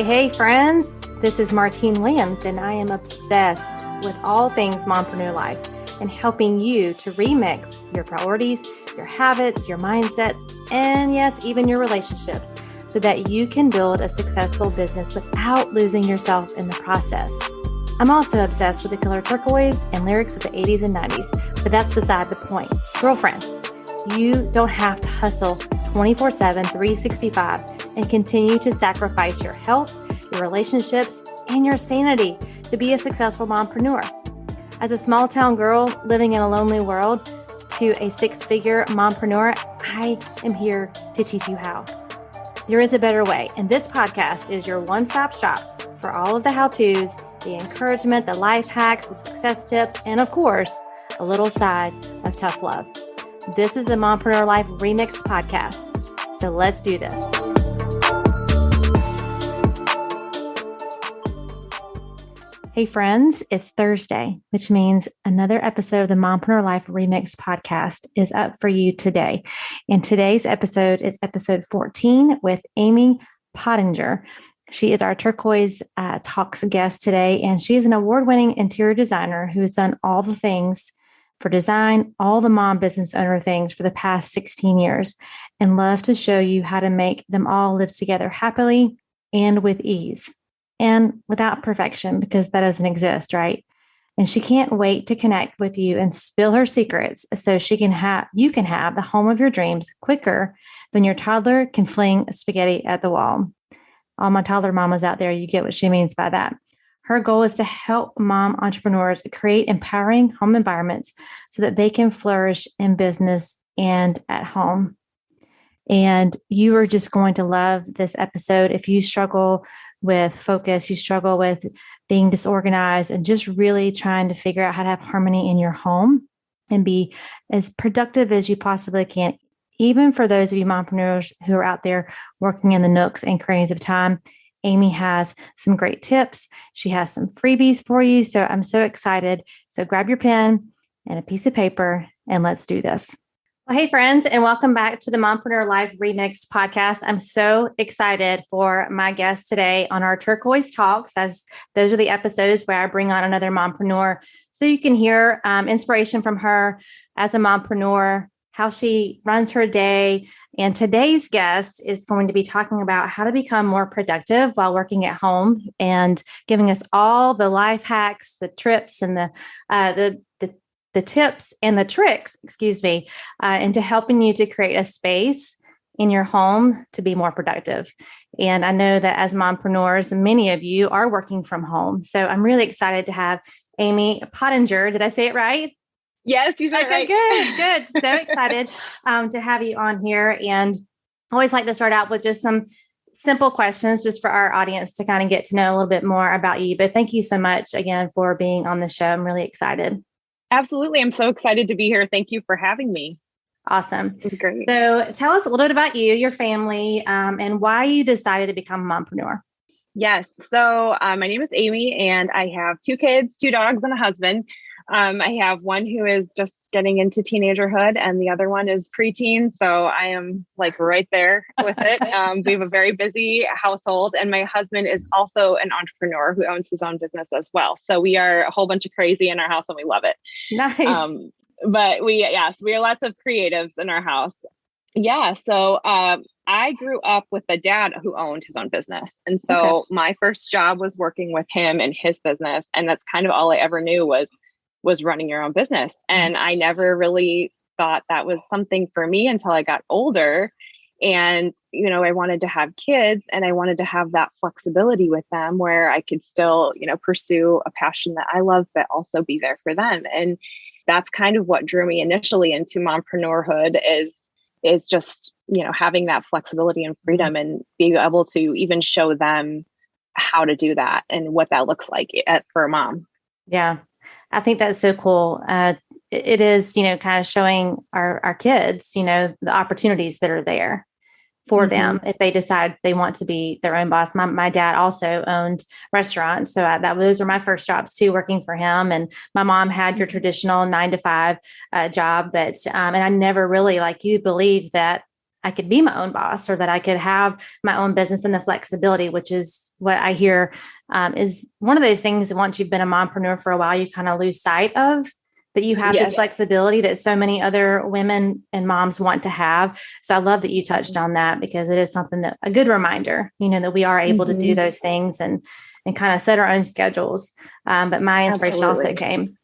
Hey, friends. This is Martine Williams, and I am obsessed with all things Mompreneur life and helping you to remix your priorities, your habits, your mindsets, and yes, even your relationships so that you can build a successful business without losing yourself in the process. I'm also obsessed with the color turquoise and lyrics of the 80s and 90s, but that's beside the point. Girlfriend, you don't have to hustle 24/7, 365 and continue to sacrifice your health, your relationships, and your sanity to be a successful mompreneur. As a small town girl living in a lonely world to a six-figure mompreneur, I am here to teach you how. There is a better way, and this podcast is your one-stop shop for all of the how-tos, the encouragement, the life hacks, the success tips, and of course, a little side of tough love. This is the Mompreneur Life Remixed podcast. So let's do this. Hey friends, it's Thursday, which means another episode of the Mompreneur Life Remixed podcast is up for you today. And today's episode is episode 14 with Amy Pottenger. She is our Turquoise Talks guest today, and she is an award-winning interior designer who has done all the things for design, all the mom business owner things for the past 16 years, and love to show you how to make them all live together happily and with ease and without perfection, because that doesn't exist, right? And she can't wait to connect with you and spill her secrets so you can have the home of your dreams quicker than your toddler can fling spaghetti at the wall. All my toddler mamas out there, you get what she means by that. Her goal is to help mom entrepreneurs create empowering home environments so that they can flourish in business and at home. And you are just going to love this episode. If you struggle with focus, you struggle with being disorganized and just really trying to figure out how to have harmony in your home and be as productive as you possibly can, even for those of you mompreneurs who are out there working in the nooks and crannies of time, Amy has some great tips. She has some freebies for you. So I'm so excited. So grab your pen and a piece of paper and let's do this. Well, hey friends, and welcome back to the Mompreneur Life Remixed podcast. I'm so excited for my guest today on our Turquoise Talks. Those are the episodes where I bring on another mompreneur so you can hear inspiration from her as a mompreneur, how she runs her day. And today's guest is going to be talking about how to become more productive while working at home and giving us all the life hacks, the trips, and the tips and the tricks, into helping you to create a space in your home to be more productive. And I know that as mompreneurs, many of you are working from home. So I'm really excited to have Amy Pottenger. Did I say it right? Yes, you said okay, it right. Good. So excited to have you on here. And I always like to start out with just some simple questions just for our audience to kind of get to know a little bit more about you. But thank you so much again for being on the show. I'm really excited. Absolutely. I'm so excited to be here. Thank you for having me. Awesome. It's great. So tell us a little bit about you, your family, and why you decided to become a mompreneur. Yes. So my name is Amy and I have 2 kids, 2 dogs and a husband. I have one who is just getting into teenagerhood and the other one is preteen. So I am like right there with it. We have a very busy household and my husband is also an entrepreneur who owns his own business as well. So we are a whole bunch of crazy in our house and we love it. Nice. But we are lots of creatives in our house. Yeah. So I grew up with a dad who owned his own business. And so my first job was working with him in his business. And that's kind of all I ever knew was running your own business. And I never really thought that was something for me until I got older. And, I wanted to have kids and I wanted to have that flexibility with them where I could still, pursue a passion that I love, but also be there for them. And that's kind of what drew me initially into mompreneurhood is just, having that flexibility and freedom and being able to even show them how to do that and what that looks like for a mom. Yeah. I think that's so cool. It is, kind of showing our kids, the opportunities that are there for them if they decide they want to be their own boss. My dad also owned restaurants. So those were my first jobs too, working for him. And my mom had your traditional 9 to 5 job, but, and I never really, like you, believed that I could be my own boss, or that I could have my own business, and the flexibility, which is what I hear is one of those things that once you've been a mompreneur for a while, you kind of lose sight of, that you have this flexibility that so many other women and moms want to have. So I love that you touched on that, because it is something that a good reminder, that we are able to do those things and kind of set our own schedules. But my inspiration also came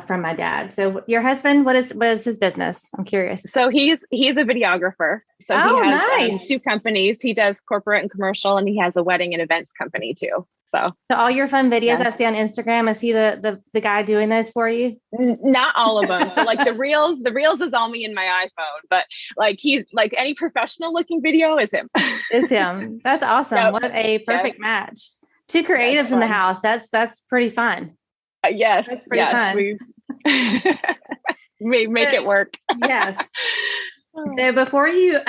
from my dad. So your husband, what is his business? I'm curious. So he's a videographer. So he has 2 companies. He does corporate and commercial, and he has a wedding and events company too. So all your fun videos I see on Instagram, is he the guy doing those for you? Not all of them. So like the reels is all me in my iPhone, but like he's like any professional looking video is him. It's him. That's awesome. Yep. What a perfect match. 2 creatives in the house. That's pretty fun. Yes. That's pretty fun. We make it work. Yes. So before you,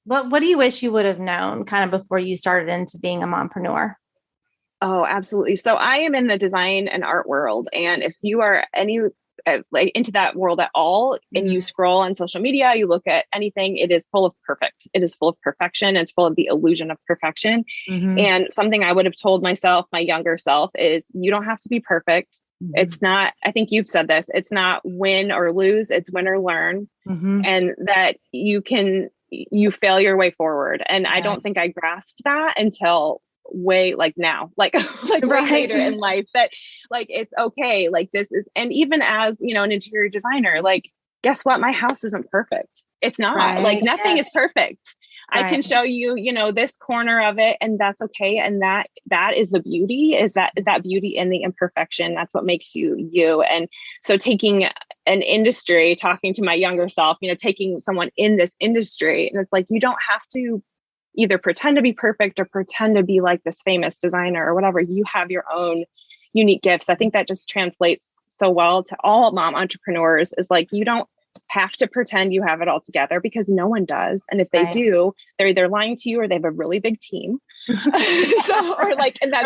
what do you wish you would have known kind of before you started into being a mompreneur? Oh, absolutely. So I am in the design and art world. And if you are like into that world at all, and you scroll on social media, you look at anything, it is full of perfect. It is full of perfection. It's full of the illusion of perfection. And something I would have told myself, my younger self, is you don't have to be perfect. It's not, I think you've said this, it's not win or lose, it's win or learn. And that you fail your way forward. And I don't think I grasped that until way like now, like way later in life, that like, it's okay. Like this is, and even as, an interior designer, like, guess what? My house isn't perfect. It's not like nothing is perfect. I can show you, this corner of it, and that's okay. And that is the beauty, is that beauty in the imperfection. That's what makes you. And so taking an industry, talking to my younger self, taking someone in this industry, and it's like, you don't have to either pretend to be perfect or pretend to be like this famous designer or whatever. You have your own unique gifts. I think that just translates so well to all mom entrepreneurs, is like, you don't have to pretend you have it all together, because no one does. And if they do, they're either lying to you, or they have a really big team. And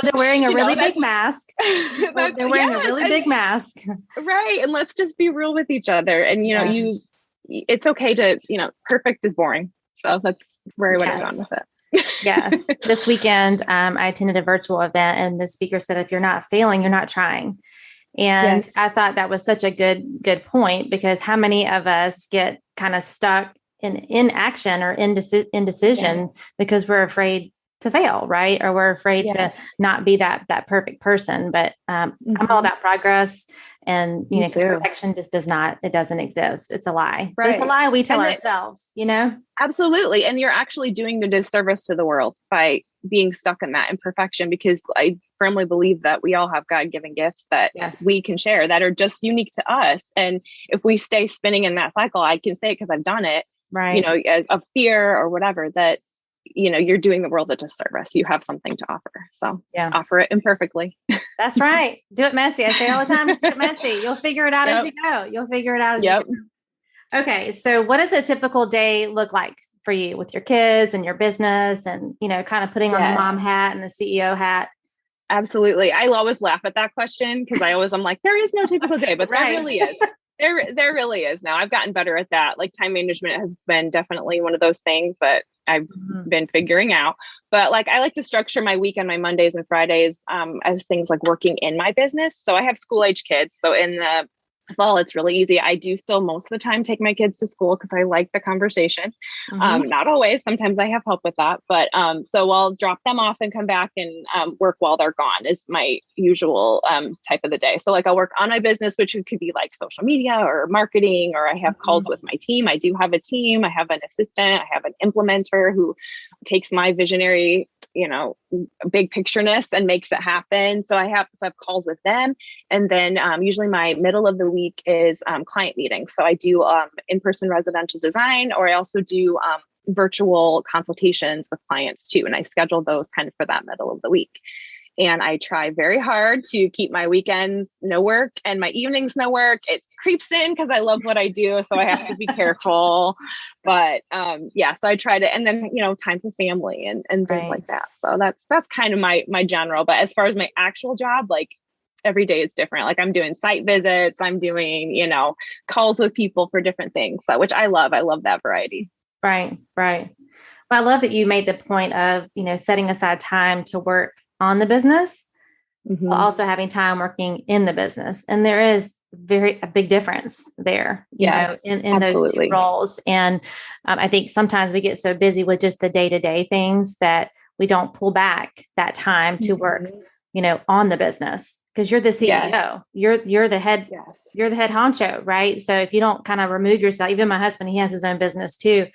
they're wearing a really big mask. They're wearing a really big mask. Right. And let's just be real with each other. And, it's okay to, perfect is boring. So that's where I would have gone with it. Yes. This weekend, I attended a virtual event, and the speaker said, if you're not failing, you're not trying. And I thought that was such a good point, because how many of us get kind of stuck in inaction or indecision because we're afraid to fail, right? Or we're afraid to not be that perfect person. But I'm all about progress, and because perfection just doesn't exist. It's a lie. Right. It's a lie we tell ourselves, Absolutely. And you're actually doing the disservice to the world by being stuck in that imperfection, because I firmly believe that we all have God-given gifts that we can share that are just unique to us. And if we stay spinning in that cycle, I can say it because I've done it, right? Of fear or whatever, that, you're doing the world a disservice. You have something to offer. So offer it imperfectly. That's right. Do it messy. I say all the time, just do it messy. You'll figure it out as you go. You'll figure it out as you go. Okay. So what does a typical day look like for you with your kids and your business, and, kind of putting on the mom hat and the CEO hat? Absolutely. I always laugh at that question, because I'm like, there is no typical day, but there really is. There really is now. I've gotten better at that. Like time management has been definitely one of those things that I've been figuring out. But like, I like to structure my week on my Mondays and Fridays as things like working in my business. So I have school age kids. So in the fall, it's really easy. I do still most of the time take my kids to school because I like the conversation. Not always. Sometimes I have help with that. But so I'll drop them off and come back and work while they're gone is my usual type of the day. So like I'll work on my business, which could be like social media or marketing, or I have calls with my team. I do have a team. I have an assistant. I have an implementer who takes my visionary, big pictureness and makes it happen. So I have calls with them. And then usually my middle of the week is client meetings. So I do in-person residential design, or I also do virtual consultations with clients too. And I schedule those kind of for that middle of the week. And I try very hard to keep my weekends no work and my evenings no work. It creeps in because I love what I do. So I have to be careful. But so I try to, and then, time for family and things like that. So that's kind of my general. But as far as my actual job, like every day is different. Like I'm doing site visits, I'm doing, calls with people for different things. So, which I love. I love that variety. Right. I love that you made the point of, setting aside time to work on the business, while also having time working in the business. And there is a big difference there, in those two roles. And I think sometimes we get so busy with just the day-to-day things that we don't pull back that time to work, on the business, because you're the CEO, you're the head, you're the head honcho, right? So if you don't kind of remove yourself, even my husband, he has his own business too.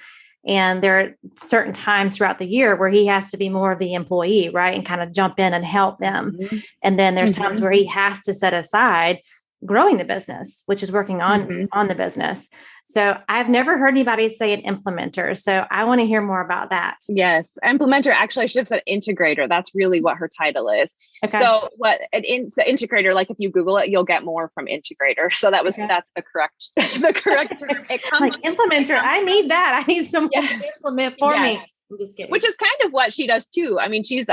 And there are certain times throughout the year where he has to be more of the employee, right? And kind of jump in and help them. And then there's times where he has to set aside growing the business, which is working on the business. So I've never heard anybody say an implementer. So I want to hear more about that. Yes. Implementer, actually, I should have said integrator. That's really what her title is. Okay. So so integrator, like if you Google it, you'll get more from integrator. So that's the correct term. It comes like implementer. I need that. I need someone to implement for me. I'm just kidding. Which is kind of what she does too. I mean, she's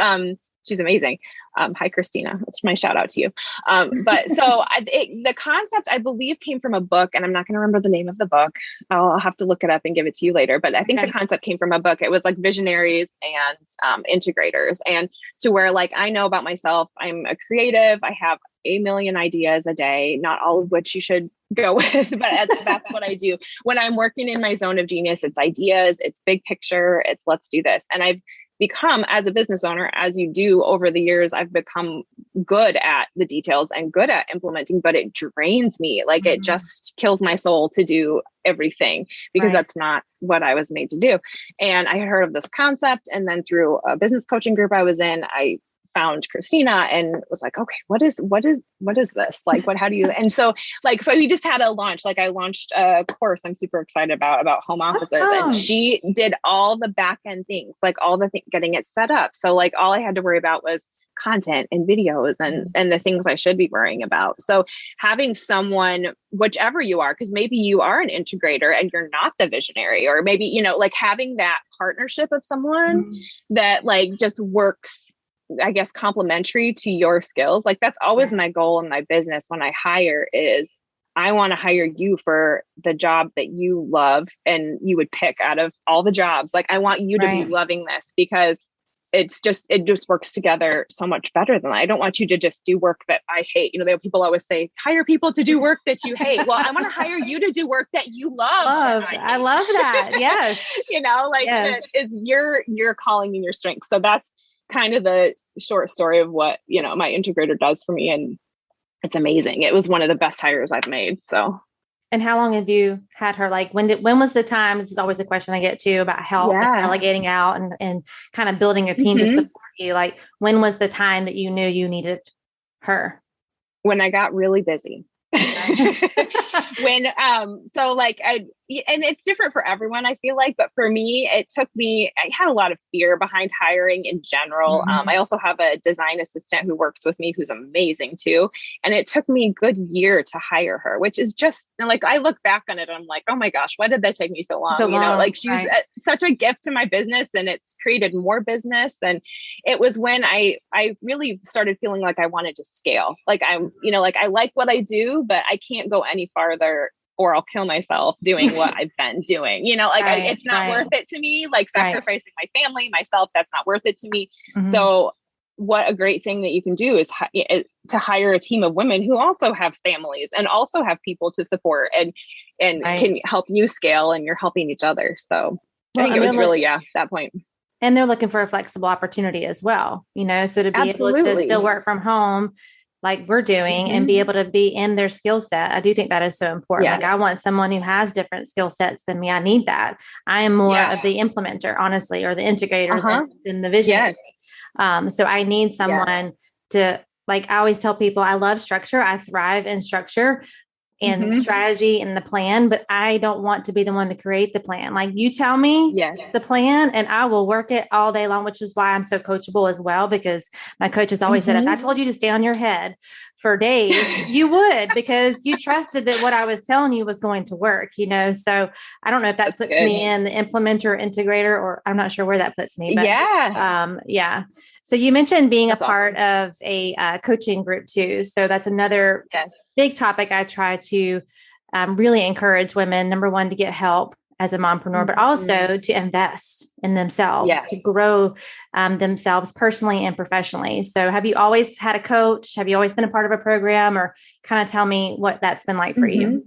amazing. Hi, Christina. That's my shout out to you. But so the concept, I believe, came from a book, and I'm not going to remember the name of the book. I'll have to look it up and give it to you later. But I think the concept came from a book. It was like visionaries and integrators. And to where, like, I know about myself, I'm a creative. I have a million ideas a day, not all of which you should go with, but that's what I do. When I'm working in my zone of genius, it's ideas, it's big picture, it's let's do this. And I've become, as a business owner, as you do over the years, I've become good at the details and good at implementing, but it drains me. Like it just kills my soul to do everything, because that's not what I was made to do. And I had heard of this concept. And then through a business coaching group I was in, I found Christina and was like, okay, what is this? Like, how do you, and so we just had a launch, like I launched a course I'm super excited about home offices. And she did all the back end things, like all the getting it set up. So like all I had to worry about was content and videos and the things I should be worrying about. So having someone, whichever you are, because maybe you are an integrator and you're not the visionary, or maybe, like having that partnership of someone that like just works, I guess, complementary to your skills. Like that's always my goal in my business when I hire is I want to hire you for the job that you love and you would pick out of all the jobs. Like I want you to be loving this, because it just works together so much better than I don't want you to just do work that I hate. People always say, hire people to do work that you hate. Well, I want to hire you to do work that you love. I love that. Yes. That is your calling and your strength. So that's kind of the short story of what, my integrator does for me. And it's amazing. It was one of the best hires I've made. So. And how long have you had her? Like when was the time? This is always a question I get too about help and delegating out and kind of building a team to support you. Like when was the time that you knew you needed her? When I got really busy. And it's different for everyone, I feel like, but for me, I had a lot of fear behind hiring in general. I also have a design assistant who works with me, who's amazing too. And it took me a good year to hire her, which is just like, I look back on it, and I'm like, oh my gosh, why did that take me so long? Like she's such a gift to my business, and it's created more business. And it was when I really started feeling like I wanted to scale. Like I like what I do, but I can't go any farther or I'll kill myself doing what I've been doing. It's not worth it to me, like sacrificing my family, myself, that's not worth it to me. So what a great thing that you can do is to hire a team of women who also have families and also have people to support and can help you scale, and you're helping each other. So I think it was really, that point. And they're looking for a flexible opportunity as well, so to be able to still work from home like we're doing and be able to be in their skill set. I do think that is so important. Like I want someone who has different skill sets than me. I need that. I am more of the implementer, honestly, or the integrator than the visionary. So I need someone to, like, I always tell people, I love structure. I thrive in structure and strategy and the plan, but I don't want to be the one to create the plan. Like you tell me the plan and I will work it all day long, which is why I'm so coachable as well, because my coach has always said, if I told you to stay on your head for days, you would, because you trusted that what I was telling you was going to work, so I don't know if that puts me in the implementer, integrator, or I'm not sure where that puts me, but So you mentioned being a part of a coaching group too. So that's another big topic I try to really encourage women, number one, to get help as a mompreneur, but also to invest in themselves, to grow themselves personally and professionally. So have you always had a coach? Have you always been a part of a program, or kind of tell me what that's been like for you?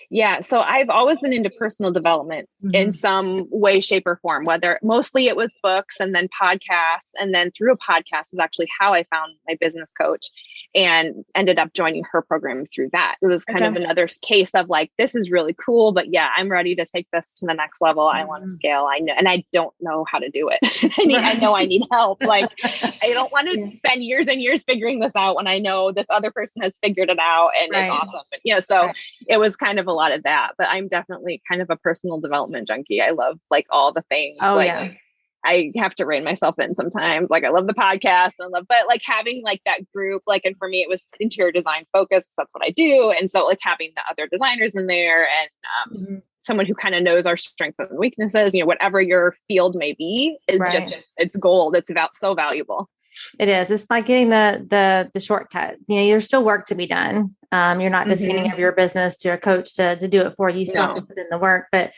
Yeah. So I've always been into personal development in some way, shape, or form, whether mostly it was books and then podcasts. And then through a podcast is actually how I found my business coach and ended up joining her program through that. It was kind of another case of like, this is really cool, but yeah, I'm ready to take this to the next level. I want to scale. I know, and I don't know how to do it. I know I need help. Like, I don't want to spend years and years figuring this out when I know this other person has figured it out and it's awesome. But, so it was kind of a lot of that, but I'm definitely kind of a personal development junkie. I love like all the things. I have to rein myself in sometimes. Like I love the podcast but like having like that group, like, and for me, it was interior design focused. That's what I do. And so like having the other designers in there and someone who kind of knows our strengths and weaknesses, whatever your field may be is just, it's gold. It's so valuable. It is. It's like getting the shortcut. There's still work to be done. You're not just handing over your business to a coach to do it for you. You still have to put in the work. But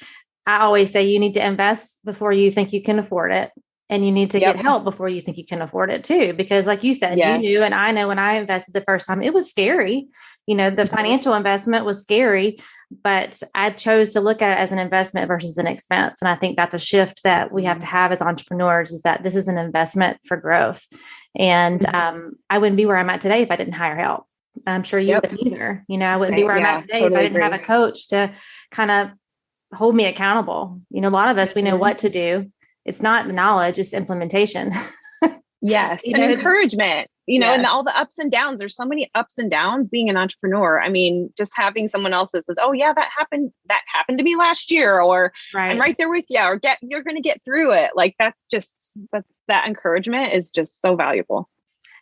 I always say you need to invest before you think you can afford it. And you need to get help before you think you can afford it too. Because like you said, you knew, and I know when I invested the first time, it was scary. The financial investment was scary, but I chose to look at it as an investment versus an expense. And I think that's a shift that we have to have as entrepreneurs, is that this is an investment for growth. And I wouldn't be where I'm at today if I didn't hire help. I'm sure you wouldn't either. I wouldn't be where I'm at today if I didn't have a coach to kind of hold me accountable. A lot of us, we know what to do. It's not the knowledge, it's implementation. Yes. And encouragement, and all the ups and downs. There's so many ups and downs being an entrepreneur. I mean, just having someone else that says, oh yeah, that happened to me last year, or I'm right there with you, or you're going to get through it. Like that encouragement is just so valuable.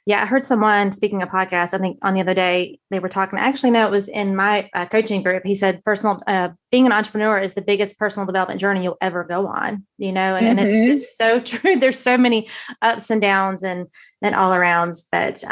Yeah. I heard someone speaking a podcast, I think on the other day, they were talking, actually, no, it was in my coaching group. He said, being an entrepreneur is the biggest personal development journey you'll ever go on, and it's so true. There's so many ups and downs and all arounds, but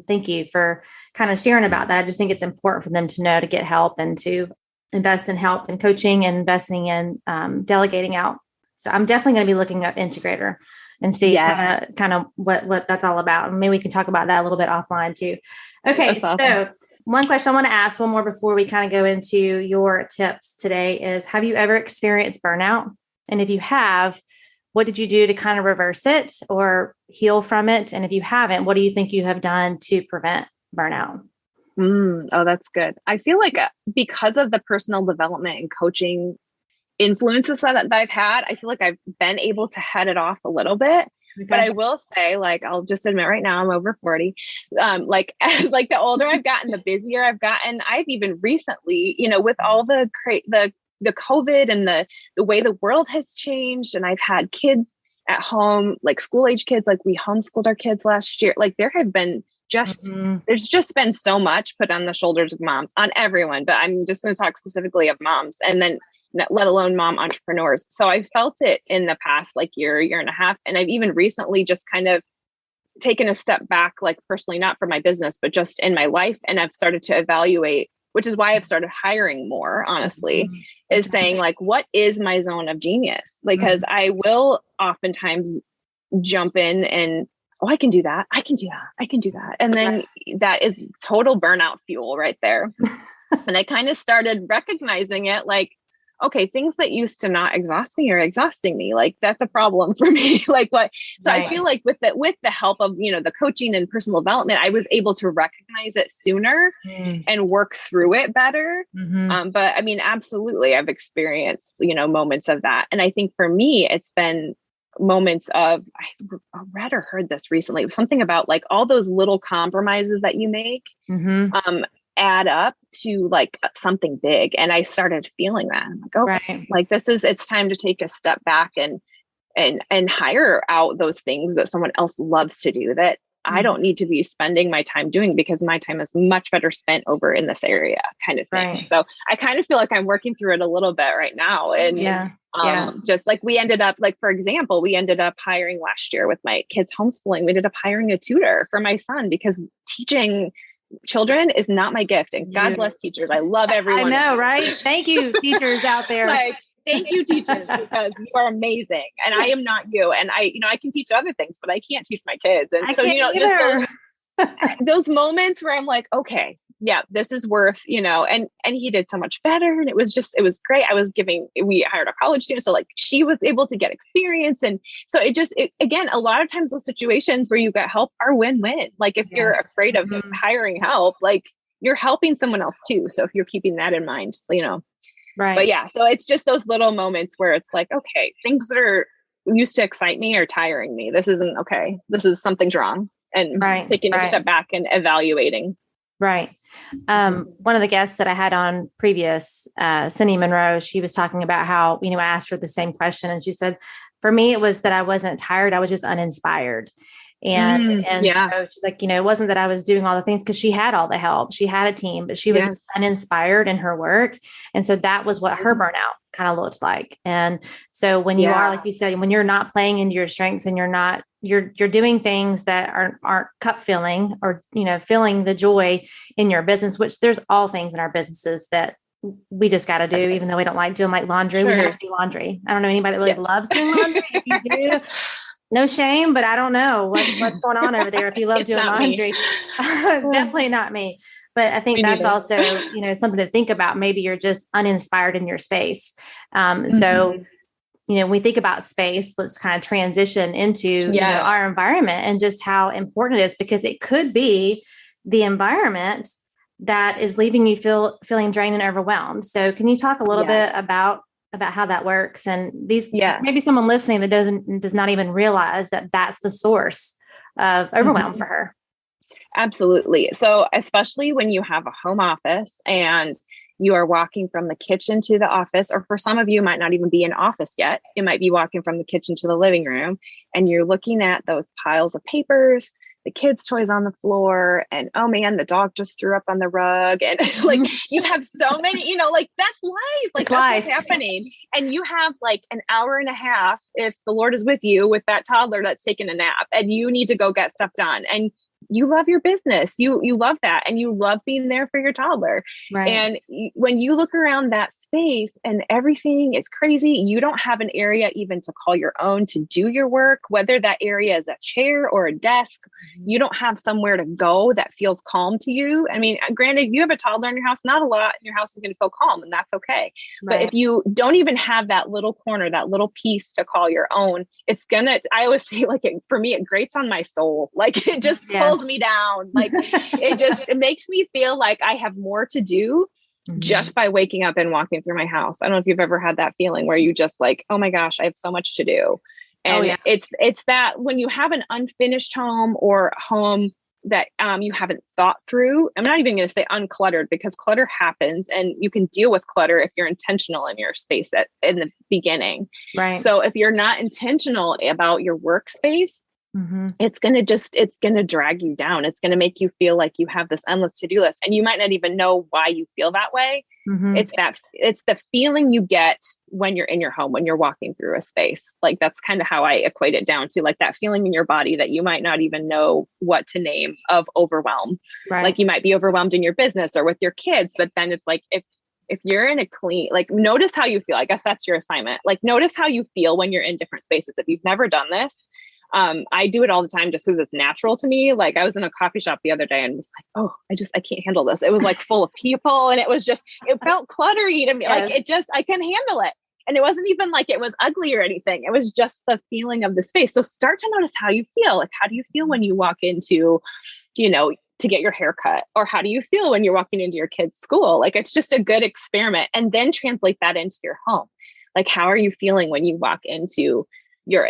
thank you for kind of sharing about that. I just think it's important for them to know to get help and to invest in help and coaching and investing in delegating out. So I'm definitely going to be looking up Integrator and see kind of what that's all about. And maybe we can talk about that a little bit offline too. Okay. That's awesome. So one question I want to ask, one more before we kind of go into your tips today, is have you ever experienced burnout? And if you have, what did you do to kind of reverse it or heal from it? And if you haven't, what do you think you have done to prevent burnout? Oh, that's good. I feel like because of the personal development and coaching influences that I've had, I feel like I've been able to head it off a little bit. Okay. But I will say, like, I'll just admit right now, I'm over 40. Like as like the older I've gotten, the busier I've gotten. I've even recently, with all the COVID and the way the world has changed, and I've had kids at home, like school age kids, like we homeschooled our kids last year. Like there have been there's just been so much put on the shoulders of moms, on everyone, but I'm just going to talk specifically of moms, and then let alone mom entrepreneurs. So I felt it in the past like year and a half. And I've even recently just kind of taken a step back, like personally, not for my business, but just in my life. And I've started to evaluate, which is why I've started hiring more, honestly, is saying like, what is my zone of genius? Because I will oftentimes jump in and, I can do that. I can do that. I can do that. And then that is total burnout fuel right there. And I kind of started recognizing it like, okay, things that used to not exhaust me are exhausting me. Like that's a problem for me. Like what? So I feel like with the help of, the coaching and personal development, I was able to recognize it sooner and work through it better. But I mean, absolutely, I've experienced, moments of that. And I think for me, it's been moments of, I read or heard this recently. It was something about like all those little compromises that you make, add up to like something big. And I started feeling that. I'm like, okay, like it's time to take a step back and hire out those things that someone else loves to do that I don't need to be spending my time doing, because my time is much better spent over in this area kind of thing. So I kind of feel like I'm working through it a little bit right now. And just like we ended up, like, for example, we ended up hiring last year with my kids homeschooling, we ended up hiring a tutor for my son, because teaching children is not my gift. And God bless teachers. I love everyone. I know, right? Thank you, teachers out there. Like thank you, teachers, because you are amazing. And I am not you. And I can teach other things, but I can't teach my kids. And so, just those moments where I'm like, okay, yeah, this is worth, and he did so much better. And it was great. We hired a college student. So like she was able to get experience. And so again, a lot of times those situations where you get help are win-win. Like if you're afraid of hiring help, like you're helping someone else too. So if you're keeping that in mind, right. But yeah, so it's just those little moments where it's like, okay, things that are used to excite me are tiring me. This isn't okay. This is something's wrong. And taking a step back and evaluating. Right. One of the guests that I had on previous, Cindy Monroe, she was talking about how, I asked her the same question, and she said, for me, it was that I wasn't tired. I was just uninspired. And so she's like, it wasn't that I was doing all the things, because she had all the help. She had a team, but she was just uninspired in her work. And so that was what her burnout kind of looked like. And so when you are, like you said, when you're not playing into your strengths and you're doing things that aren't cup filling or, filling the joy in your business, which there's all things in our businesses that we just got to do, even though we don't like doing like laundry. We have to do laundry. I don't know anybody that really loves doing laundry. If you do, no shame, but I don't know what's going on over there. If you love doing laundry, definitely not me. But I think that's also, something to think about. Maybe you're just uninspired in your space. So, when we think about space, let's kind of transition into our environment and just how important it is, because it could be the environment that is leaving you feeling drained and overwhelmed. So can you talk a little bit about how that works? And maybe someone listening that does not even realize that that's the source of overwhelm for her. Absolutely. So especially when you have a home office and you are walking from the kitchen to the office, or for some of you might not even be in office yet. You might be walking from the kitchen to the living room, and you're looking at those piles of papers, the kids' toys on the floor, and oh man, the dog just threw up on the rug. And like you have so many, that's life. Like that's what's happening. And you have like an hour and a half, if the Lord is with you, with that toddler that's taking a nap, and you need to go get stuff done. And you love your business. You love that. And you love being there for your toddler. Right. And when you look around that space and everything is crazy, you don't have an area even to call your own to do your work, whether that area is a chair or a desk. You don't have somewhere to go that feels calm to you. I mean, granted, you have a toddler in your house, not a lot, and your house is going to feel calm, and that's okay. Right. But if you don't even have that little corner, that little piece to call your own, I always say, like, for me, it grates on my soul. Like it just pulls me down. Like it makes me feel like I have more to do just by waking up and walking through my house. I don't know if you've ever had that feeling where you just like, oh my gosh, I have so much to do. And it's that when you have an unfinished home or a home that you haven't thought through, I'm not even going to say uncluttered, because clutter happens and you can deal with clutter if you're intentional in your space in the beginning. Right. So if you're not intentional about your workspace, it's going to drag you down. It's going to make you feel like you have this endless to-do list, and you might not even know why you feel that way. It's the feeling you get when you're in your home, when you're walking through a space. Like that's kind of how I equate it down to, like that feeling in your body that you might not even know what to name, of overwhelm. Right. Like you might be overwhelmed in your business or with your kids, but then it's like, if you're in a clean, like notice how you feel. I guess that's your assignment. Like notice how you feel when you're in different spaces. If you've never done this, I do it all the time just because it's natural to me. Like I was in a coffee shop the other day and was like, oh, I can't handle this. It was like full of people, and it felt cluttery to me. Yes. Like I couldn't handle it. And it wasn't even like it was ugly or anything. It was just the feeling of the space. So start to notice how you feel. Like, how do you feel when you walk into, to get your hair cut? Or how do you feel when you're walking into your kid's school? Like, it's just a good experiment, and then translate that into your home. Like, how are you feeling when you walk into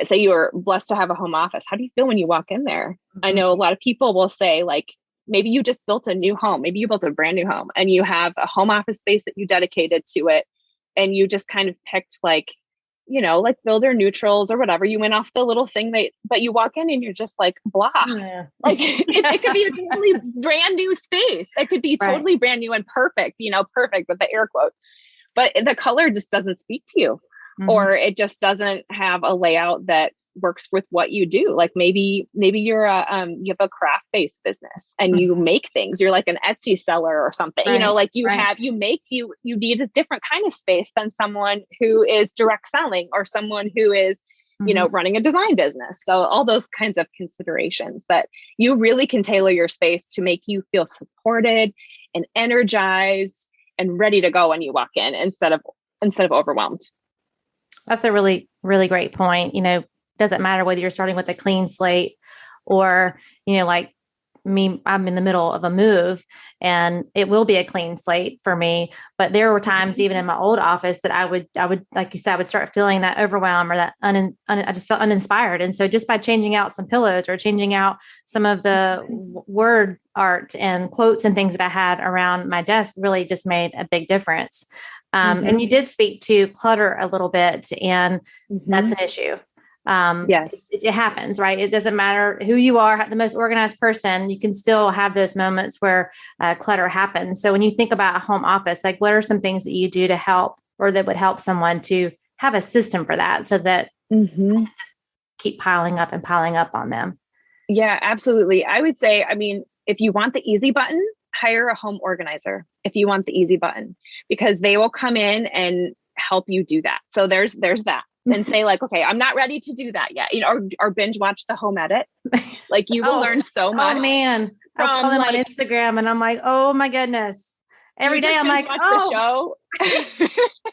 say you're blessed to have a home office? How do you feel when you walk in there? I know a lot of people will say, like, maybe you just built a new home. Maybe you built a brand new home and you have a home office space that you dedicated to it. And you just kind of picked like builder neutrals or whatever. You went off the little thing but you walk in and you're just like, blah. Yeah. Like it could be a totally brand new space. It could be totally brand new and perfect, perfect with the air quotes, but the color just doesn't speak to you. Or it just doesn't have a layout that works with what you do. Like maybe you're you have a craft based business and you make things. You're like an Etsy seller or something, Right. like you need a different kind of space than someone who is direct selling or someone who is, running a design business. So all those kinds of considerations that you really can tailor your space to make you feel supported and energized and ready to go when you walk in instead of overwhelmed. That's a really, really great point. Doesn't matter whether you're starting with a clean slate or, like me, I'm in the middle of a move and it will be a clean slate for me. But there were times even in my old office that I would, like you said, I would start feeling that overwhelm or that I just felt uninspired. And so just by changing out some pillows or changing out some of the word art and quotes and things that I had around my desk really just made a big difference. And you did speak to clutter a little bit, and that's an issue. Yes. It happens, right? It doesn't matter who you are, the most organized person, you can still have those moments where clutter happens. So when you think about a home office, like what are some things that you do to help or that would help someone to have a system for that so that it doesn't just keep piling up on them? Yeah, absolutely. I would say, if you want the easy button, hire a home organizer if you want the easy button, because they will come in and help you do that. So there's that. And say like, okay, I'm not ready to do that yet. Or binge watch the home edit. Like you will learn so much. Oh man. I follow them on Instagram and I'm like, oh my goodness. Every day I'm like, watch the show. I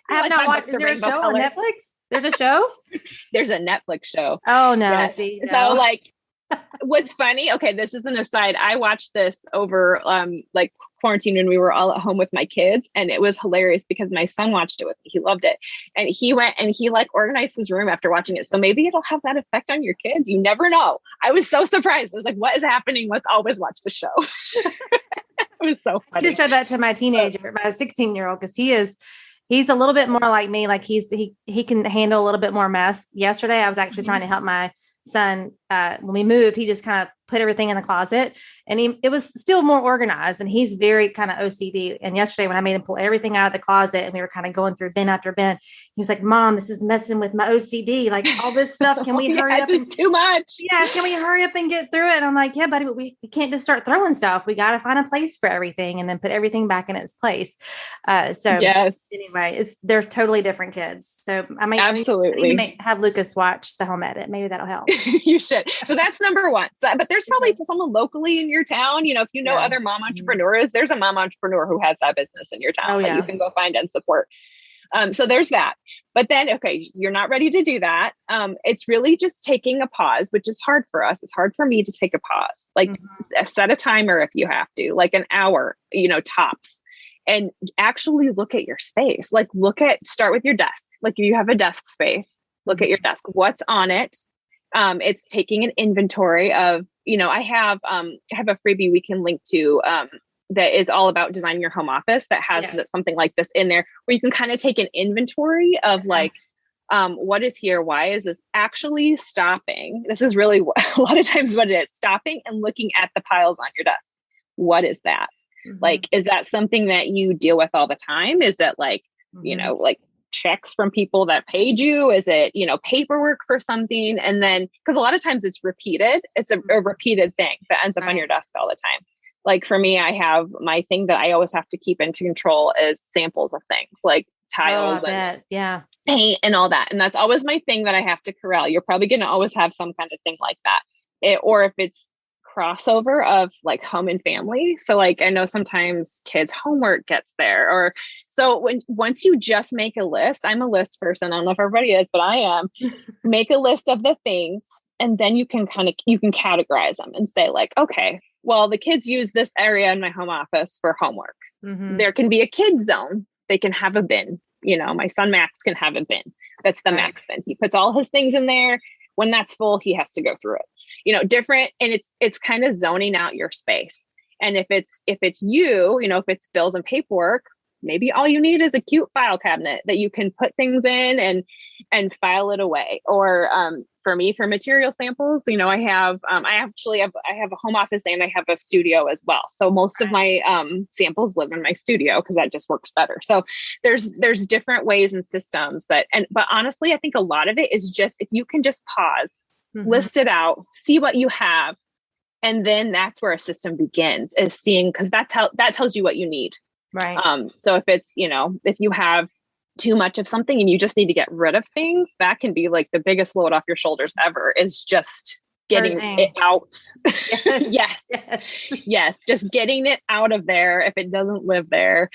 have not watched. Is there a show on Netflix? There's a show? There's a Netflix show. Oh no. Yeah. See. No. So like, what's funny? Okay, this is an aside. I watched this over quarantine when we were all at home with my kids, and it was hilarious because my son watched it with me. He loved it, and he went and he organized his room after watching it. So maybe it'll have that effect on your kids. You never know. I was so surprised. I was like, "What is happening? Let's always watch the show." It was so funny. I just showed that to my teenager, my 16-year-old, because he's a little bit more like me. Like he can handle a little bit more mess. Yesterday, I was actually trying to help my son when we moved. He just kind of put everything in the closet, and it was still more organized, and he's very kind of OCD. And yesterday when I made him pull everything out of the closet and we were kind of going through bin after bin, he was like, "Mom, this is messing with my OCD. Like all this stuff. Can we hurry up? It's too much. Yeah. Can we hurry up and get through it?" And I'm like, "Yeah, buddy, but we can't just start throwing stuff. We got to find a place for everything and then put everything back in its place." So yes. Anyway, they're totally different kids. So I need to have Lucas watch the home edit. Maybe that'll help. You should. So that's number one. So, but there's probably someone locally in your town, if you know other mom entrepreneurs, there's a mom entrepreneur who has that business in your town that you can go find and support. So there's that. But then, okay, you're not ready to do that. It's really just taking a pause, which is hard for us. It's hard for me to take a pause, like set a timer if you have to, like an hour, tops, and actually look at your space. Like start with your desk. Like if you have a desk space, look at your desk, what's on it. It's taking an inventory of, I have a freebie we can link to that is all about designing your home office that has something like this in there where you can kind of take an inventory of what is here? Why is this actually stopping? This is really a lot of times what it is, stopping and looking at the piles on your desk. What is that? Like, is that something that you deal with all the time? Is it checks from people that paid you? Is it, paperwork for something? And then, because a lot of times it's repeated, it's a repeated thing that ends up on your desk all the time. Like for me, I have my thing that I always have to keep in control is samples of things like tiles and paint and all that. And that's always my thing that I have to corral. You're probably going to always have some kind of thing like that. Or if it's crossover of like home and family. So like, I know sometimes kids' homework gets there, or so once you just make a list, I'm a list person. I don't know if everybody is, but I am. Make a list of the things, and then you can categorize them and say like, okay, well, the kids use this area in my home office for homework. There can be a kid zone. They can have a bin. My son Max can have a bin. That's the Max bin. He puts all his things in there. When that's full, he has to go through it. Different. And it's kind of zoning out your space. And if it's you, if it's bills and paperwork, maybe all you need is a cute file cabinet that you can put things in and file it away. Or for me, for material samples, I have a home office and I have a studio as well. So most of my samples live in my studio because that just works better. So there's different ways and systems but honestly, I think a lot of it is just if you can just pause list it out, see what you have. And then that's where a system begins, is seeing, because that tells you what you need. Right. So if it's, if you have too much of something and you just need to get rid of things, that can be like the biggest load off your shoulders ever, is just getting it out. Yes. Just getting it out of there if it doesn't live there.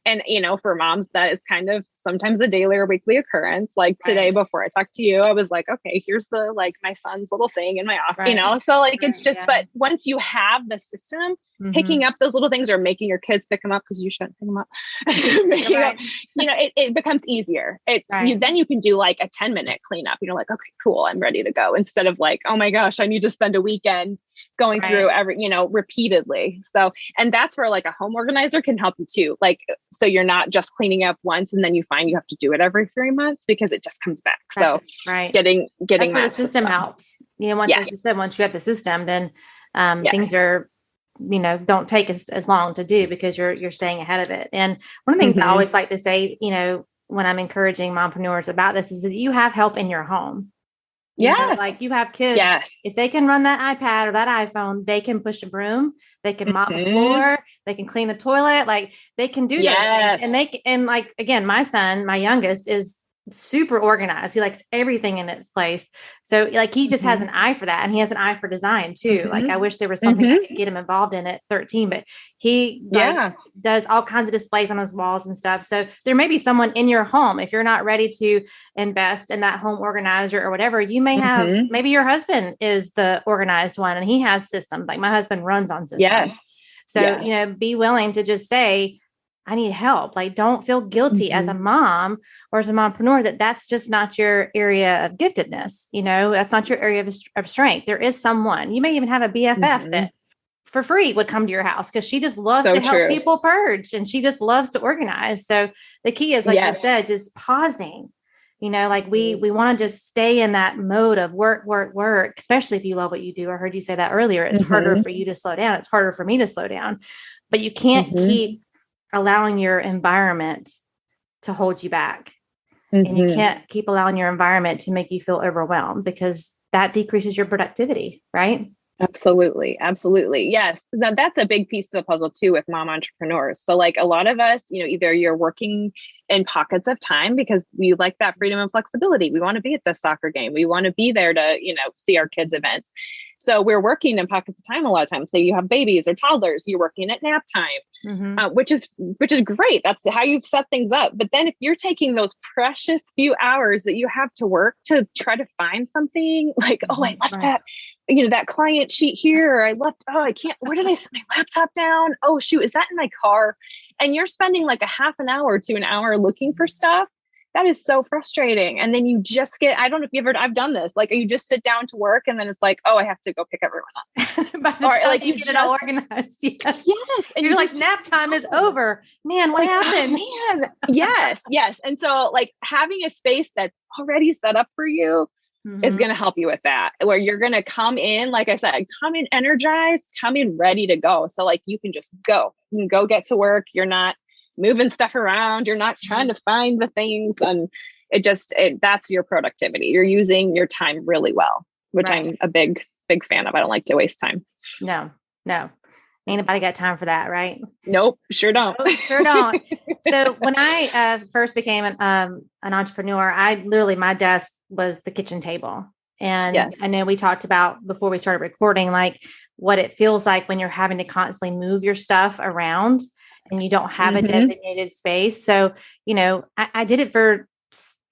And, for moms, that is kind of sometimes a daily or weekly occurrence. Like today, before I talked to you, I was like, okay, here's my son's little thing in my office, so it's just, but once you have the system, picking up those little things or making your kids pick them up, because you shouldn't pick them up, it becomes easier. Then you can do like a 10-minute cleanup. You're like, okay, cool, I'm ready to go. Instead of like, oh my gosh, I need to spend a weekend going through repeatedly. So, and that's where like a home organizer can help you too. Like, so you're not just cleaning up once and then you find you have to do it every 3 months, because it just comes back. So getting that's where the system helps. Once once you have the system, then things are, don't take as long to do, because you're staying ahead of it. And one of the things I always like to say, when I'm encouraging mompreneurs about this, is that you have help in your home. Like you have kids. If they can run that iPad or that iPhone, they can push a broom, they can mop the floor, they can clean the toilet, like they can do those things. And like, again, my son, my youngest, is super organized. He likes everything in its place. So like, he just has an eye for that. And he has an eye for design too. Like, I wish there was something I could get him involved in at 13, but he does all kinds of displays on his walls and stuff. So there may be someone in your home, if you're not ready to invest in that home organizer or whatever, you may have, maybe your husband is the organized one and he has systems. Like my husband runs on systems. So, be willing to just say, I need help. Like, don't feel guilty as a mom or as a mompreneur that's just not your area of giftedness. That's not your area of strength. There is someone, you may even have a BFF that for free would come to your house, because she just loves to help people purge and she just loves to organize. So the key is, like you said, just pausing. Like we want to just stay in that mode of work, especially if you love what you do. I heard you say that earlier. It's harder for you to slow down. It's harder for me to slow down, but you can't keep allowing your environment to hold you back. And you can't keep allowing your environment to make you feel overwhelmed, because that decreases your productivity, right? Absolutely. Yes. Now that's a big piece of the puzzle too with mom entrepreneurs. So like a lot of us, either you're working in pockets of time because we like that freedom and flexibility. We want to be at the soccer game. We want to be there to, see our kids' events. So we're working in pockets of time a lot of times. So you have babies or toddlers, you're working at nap time, which is great. That's how you've set things up. But then if you're taking those precious few hours that you have to work to try to find something like, I left that, that client sheet here, or I left, where did I set my laptop down? Oh, shoot, is that in my car? And you're spending like a half an hour to an hour looking for stuff. That is so frustrating. And then you just I don't know if I've done this. Like, you just sit down to work and then it's like, I have to go pick everyone up. Or like you get it all organized. Yes. And you're like, nap time is over. Man, what happened? Man. Yes. And so like having a space that's already set up for you is going to help you with that, where you're going to come in, like I said, come in energized, come in ready to go. So like you can just go. You can go get to work. You're not moving stuff around. You're not trying to find the things, and that's your productivity. You're using your time really well, which I'm a big fan of. I don't like to waste time. No. Ain't nobody got time for that, right? Nope, sure don't. Sure don't. So when I first became an entrepreneur, my desk was the kitchen table. And I know we talked about before we started recording, like what it feels like when you're having to constantly move your stuff around and you don't have a designated space. So, I did it for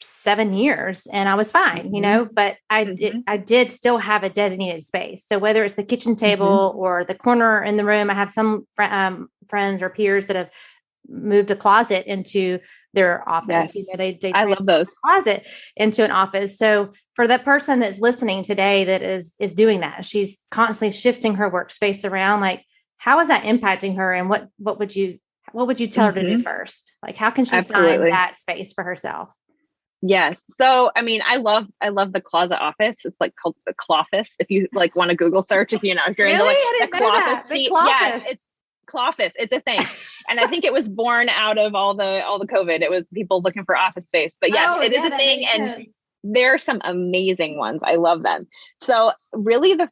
7 years and I was fine, but I did still have a designated space. So whether it's the kitchen table or the corner in the room, I have some friends or peers that have moved a closet into their office. They I love those closet into an office. So for that person that's listening today, that is doing that, she's constantly shifting her workspace around. Like, how is that impacting her? And what would you tell her to do first? Like, how can she find that space for herself? Yes. So, I mean, I love the closet office. It's like called the Cloffice. If you like want to Google search, if you're really? into like the Cloffice. Yeah, it's Cloffice. It's a thing. And I think it was born out of all the COVID. It was people looking for office space, but it is a thing. And there are some amazing ones. I love them. So really the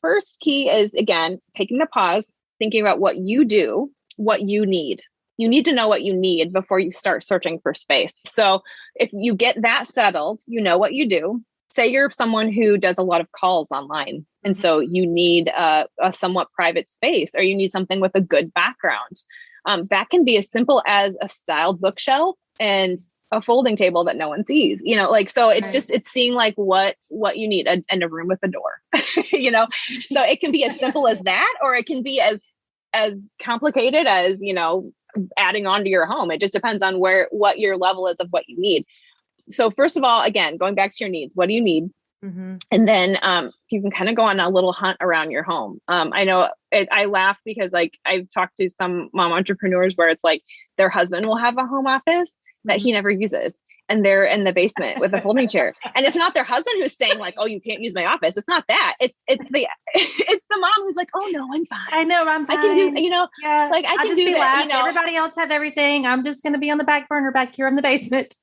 first key is, again, taking the pause, thinking about what you do, what you need. You need to know what you need before you start searching for space. So if you get that settled, you know what you do. Say you're someone who does a lot of calls online. And so you need a somewhat private space, or you need something with a good background. That can be as simple as a styled bookshelf and a folding table that no one sees, so it's just, it's seeing like what you need, and a room with a door, so it can be as simple as that, or it can be as complicated as, adding on to your home. It just depends on what your level is of what you need. So first of all, again, going back to your needs, what do you need? And then you can kind of go on a little hunt around your home. I know I laugh because like I've talked to some mom entrepreneurs where it's like their husband will have a home office that he never uses, and they're in the basement with a folding chair. And it's not their husband who's saying like, "Oh, you can't use my office." It's not that. It's the mom who's like, "Oh no, I'm fine. I know I'm fine. I can do, yeah. like I I'll can just do be that. last. Everybody else have everything. I'm just going to be on the back burner back here in the basement."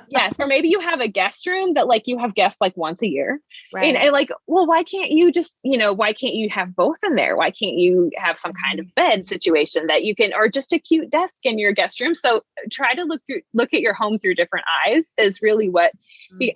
Yes. Or maybe you have a guest room that like you have guests like once a year. Right. And like, well, why can't you just, why can't you have both in there? Why can't you have some kind of bed situation that you can, or just a cute desk in your guest room? So try to look at your home through different eyes is really what,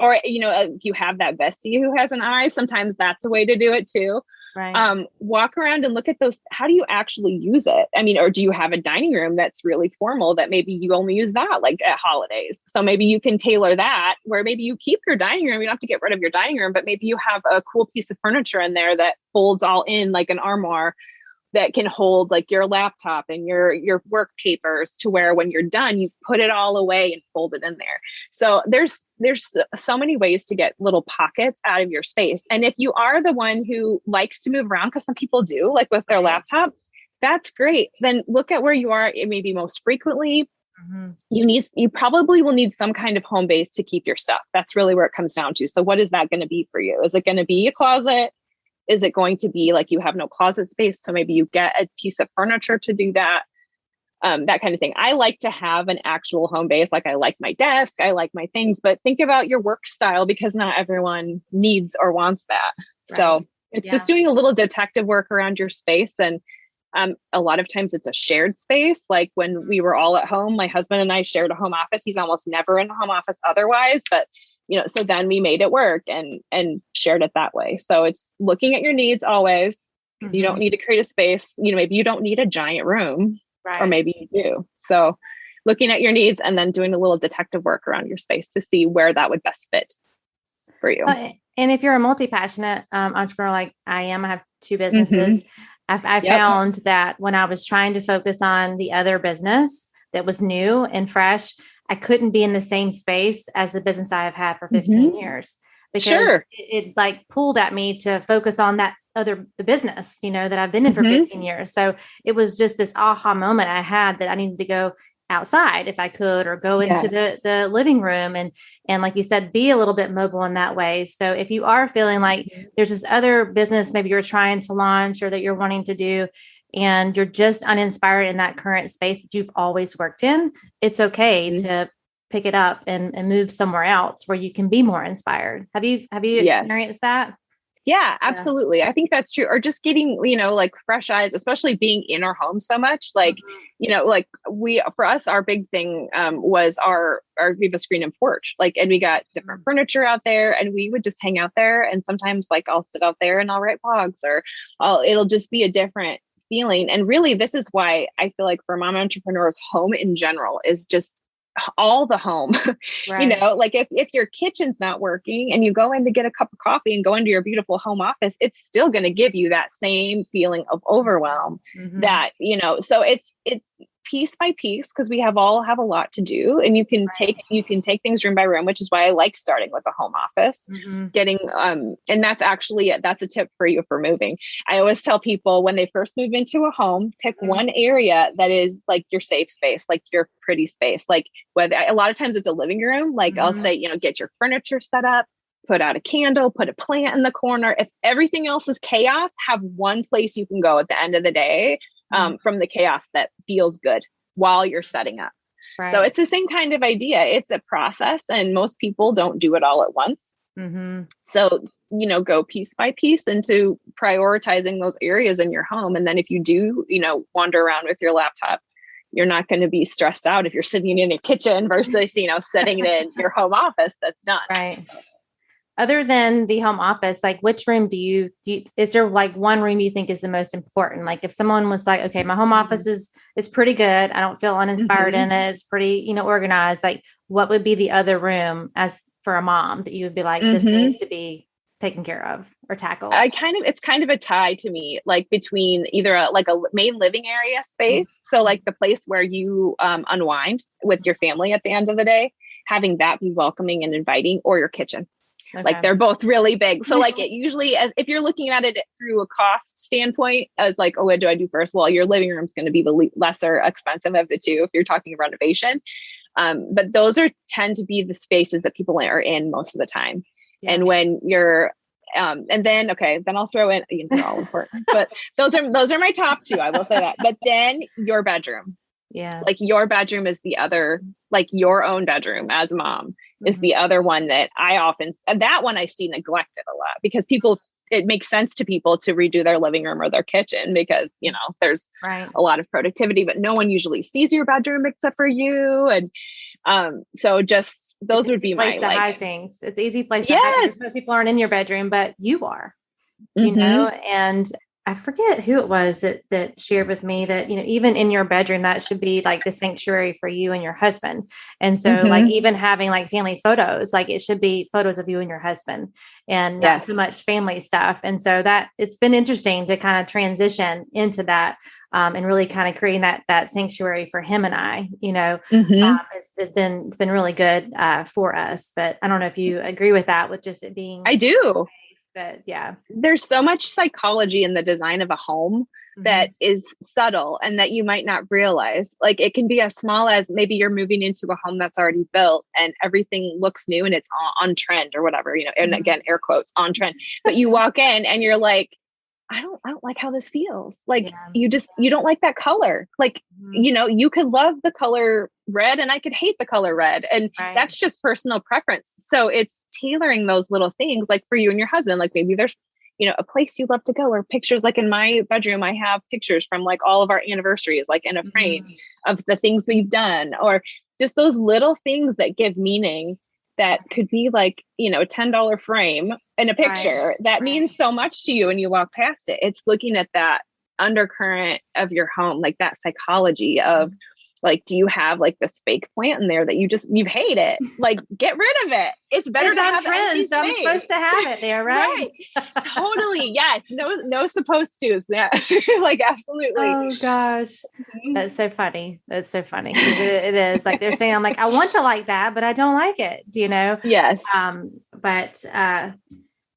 or, if you have that bestie who has an eye, sometimes that's a way to do it too. Right. Walk around and look at those. How do you actually use it? I mean, or do you have a dining room that's really formal that maybe you only use that like at holidays? So maybe you can tailor that where maybe you keep your dining room. You don't have to get rid of your dining room, but maybe you have a cool piece of furniture in there that folds all in like an armoire that can hold like your laptop and your work papers, to where when you're done, you put it all away and fold it in there. So there's so many ways to get little pockets out of your space. And if you are the one who likes to move around, because some people do, like with their laptop, that's great. Then look at where you are maybe most frequently. You probably will need some kind of home base to keep your stuff. That's really where it comes down to. So what is that going to be for you? Is it going to be a closet? Is it going to be like you have no closet space? So maybe you get a piece of furniture to do that, that kind of thing. I like to have an actual home base. Like I like my desk, I like my things, but think about your work style, because not everyone needs or wants that. Right. So it's just doing a little detective work around your space. And a lot of times it's a shared space. Like when we were all at home, my husband and I shared a home office. He's almost never in a home office otherwise, but so then we made it work and shared it that way. So it's looking at your needs always. You don't need to create a space. Maybe you don't need a giant room, right? Or maybe you do. So looking at your needs and then doing a little detective work around your space to see where that would best fit for you. And if you're a multi-passionate entrepreneur like I am, I have two businesses. I found that when I was trying to focus on the other business that was new and fresh, I couldn't be in the same space as the business I have had for 15 years, because it like pulled at me to focus on the business, that I've been in for 15 years. So it was just this aha moment I had that I needed to go outside if I could, or go into the living room and like you said, be a little bit mobile in that way. So if you are feeling like there's this other business, maybe you're trying to launch or that you're wanting to do, and you're just uninspired in that current space that you've always worked in, it's okay to pick it up and move somewhere else where you can be more inspired. Have you experienced that? Yeah, absolutely. I think that's true. Or just getting, like fresh eyes, especially being in our home so much. Like, like for us, our big thing was our we have a screen and porch, like, and we got different furniture out there, and we would just hang out there. And sometimes like I'll sit out there and I'll write blogs, or it'll just be a different feeling. And really, this is why I feel like for mom entrepreneurs, home in general is just all the home. Right. Like if your kitchen's not working and you go in to get a cup of coffee and go into your beautiful home office, it's still going to give you that same feeling of overwhelm that, so it's piece by piece, because we all have a lot to do, and you can take things room by room, which is why I like starting with a home office, getting, and that's a tip for you for moving. I always tell people when they first move into a home, pick one area that is like your safe space, like your pretty space, like whether a lot of times it's a living room, like I'll say, get your furniture set up, put out a candle, put a plant in the corner. If everything else is chaos, have one place you can go at the end of the day from the chaos that feels good while you're setting up. So Right. it's the same kind of idea. It's a process, and most people don't do it all at once. So, go piece by piece into prioritizing those areas in your home. And then if you do, wander around with your laptop, you're not going to be stressed out if you're sitting in your kitchen versus, sitting in your home office that's done. Right. Other than the home office, like which room is there like one room you think is the most important? Like if someone was like, okay, my home office is pretty good. I don't feel uninspired in it. It's pretty, organized. Like what would be the other room as for a mom that you would be like, this needs to be taken care of or tackled? It's kind of a tie to me, like between either a main living area space. So like the place where you unwind with your family at the end of the day, having that be welcoming and inviting, or your kitchen. Okay. Like they're both really big. So like it usually, as if you're looking at it through a cost standpoint, as like, oh, what do I do first? Well, your living room is going to be the lesser expensive of the two if you're talking renovation. But those tend to be the spaces that people are in most of the time. Yeah. And when you're, and then, then I'll throw in, they're all important, but those are my top two. I will say that. But then your bedroom. Yeah. Like your bedroom is the other, like your own bedroom as a mom is the other one that that one I see neglected a lot, because it makes sense to people to redo their living room or their kitchen because, there's a lot of productivity, but no one usually sees your bedroom except for you. And so just those would be place to hide things. It's easy place to hide because most people aren't in your bedroom, but you are, and I forget who it was that shared with me that, even in your bedroom, that should be like the sanctuary for you and your husband. And so like even having like family photos, like it should be photos of you and your husband and not so much family stuff. And so that it's been interesting to kind of transition into that and really kind of creating that sanctuary for him and I, it's been really good for us. But I don't know if you agree with that, with just it being. I do. But yeah, there's so much psychology in the design of a home that is subtle and that you might not realize. Like it can be as small as maybe you're moving into a home that's already built and everything looks new and it's on trend or whatever, and again, air quotes, on trend, but you walk in and you're like, I don't like how this feels. Like you don't like that color. Like, you could love the color red and I could hate the color red. And that's just personal preference. So it's tailoring those little things like for you and your husband. Like maybe there's, a place you love to go or pictures. Like in my bedroom, I have pictures from like all of our anniversaries, like in a frame of the things we've done, or just those little things that give meaning. That could be like, a $10 frame in a picture that means so much to you when you walk past it. It's looking at that undercurrent of your home, like that psychology of like, do you have like this fake plant in there that you hate it? Like, get rid of it. It's better to have trend, so I'm supposed to have it there, right? Totally. Yes. No supposed to. Yeah. Like, absolutely. Oh gosh. That's so funny. That's so funny. It is like they're saying, I'm like, I want to like that, but I don't like it. Do you know? Yes.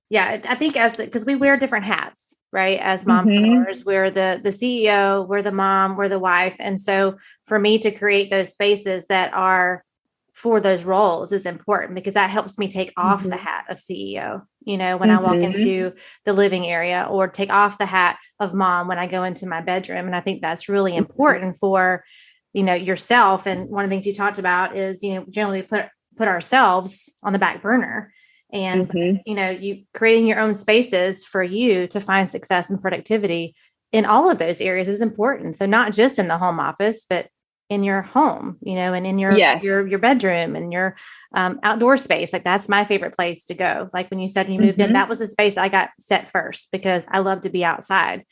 Yeah, I think because we wear different hats, right? As mompreneurs, we're the CEO, we're the mom, we're the wife. And so for me to create those spaces that are for those roles is important because that helps me take off the hat of CEO, when I walk into the living area, or take off the hat of mom when I go into my bedroom. And I think that's really important for, yourself. And one of the things you talked about is, generally put ourselves on the back burner. And, you creating your own spaces for you to find success and productivity in all of those areas is important. So not just in the home office, but in your home, and in your bedroom and your outdoor space. Like that's my favorite place to go. Like when you said you moved in, that was the space I got set first because I love to be outside.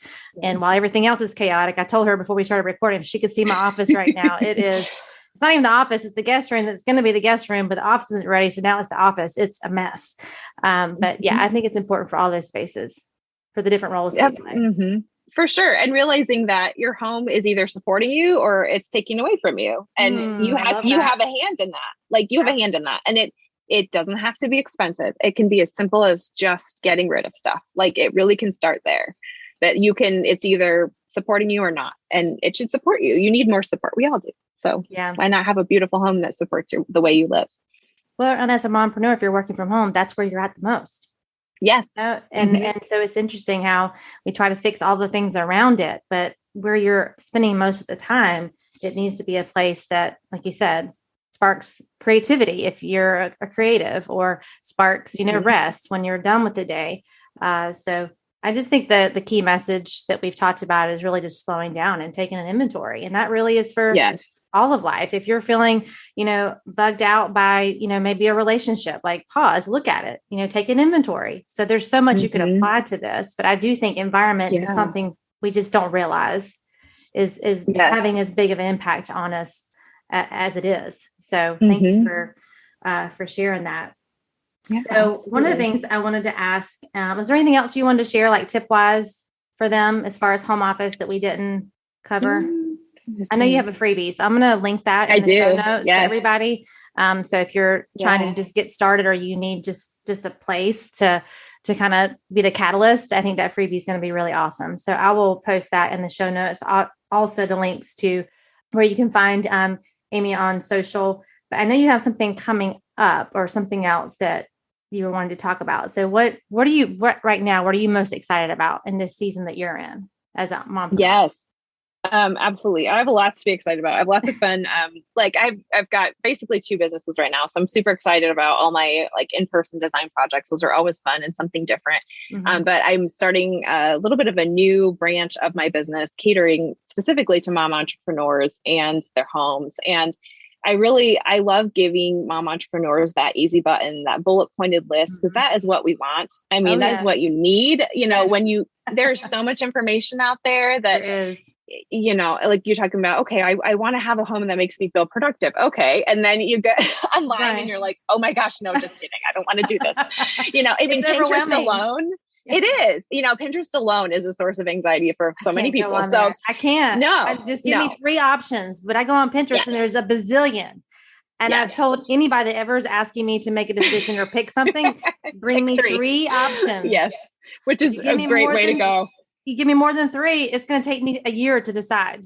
And while everything else is chaotic, I told her before we started recording, if she could see my office right now, it's not even the office. It's the guest room. That's going to be the guest room, but the office isn't ready. So now it's the office. It's a mess. But yeah, I think it's important for all those spaces for the different roles. Yep. For sure. And realizing that your home is either supporting you or it's taking away from you. And you have a hand in that. Like you have a hand in that. And it doesn't have to be expensive. It can be as simple as just getting rid of stuff. Like it really can start there. That it's either supporting you or not. And it should support you. You need more support. We all do. So why not have a beautiful home that supports you the way you live? Well, and as a mompreneur, if you're working from home, that's where you're at the most. Yes. And so it's interesting how we try to fix all the things around it, but where you're spending most of the time it needs to be a place that, like you said, sparks creativity if you're a creative, or sparks, rest when you're done with the day. So I just think that the key message that we've talked about is really just slowing down and taking an inventory. And that really is for all of life. If you're feeling, bugged out by, maybe a relationship, like pause, look at it, take an inventory. So there's so much you could apply to this, but I do think environment is something we just don't realize is having as big of an impact on us as it is. So thank you for sharing that. Yeah, so absolutely. One of the things I wanted to ask, was there anything else you wanted to share, like tip wise for them as far as home office that we didn't cover? I know you have a freebie, so I'm going to link that in the show notes for everybody. So if you're trying to just get started, or you need just a place to kind of be the catalyst, I think that freebie is going to be really awesome. So I will post that in the show notes. Also the links to where you can find Amy on social. But I know you have something coming up, or something else that you were wanting to talk about. So what right now, what are you most excited about in this season that you're in as a mom? Yes. Absolutely. I have a lot to be excited about. I have lots of fun. I've got basically 2 businesses right now. So I'm super excited about all my in-person design projects. Those are always fun and something different. But I'm starting a little bit of a new branch of my business, catering specifically to mom entrepreneurs and their homes. And I love giving mom entrepreneurs that easy button, that bullet pointed list, because that is what we want. I mean, that is what you need, there's so much information out there that is, like you're talking about, okay, I want to have a home that makes me feel productive. Okay. And then you get online and you're like, oh my gosh, no, just kidding. I don't want to do this. I mean, Pinterest alone. It is, Pinterest alone is a source of anxiety for so many people. So I can't. Just give me 3 options, but I go on Pinterest and there's a bazillion. And I've told anybody that ever is asking me to make a decision or pick something, bring me 3 options. Yes. Which is a great way to go. You give me more than 3, it's going to take me a year to decide.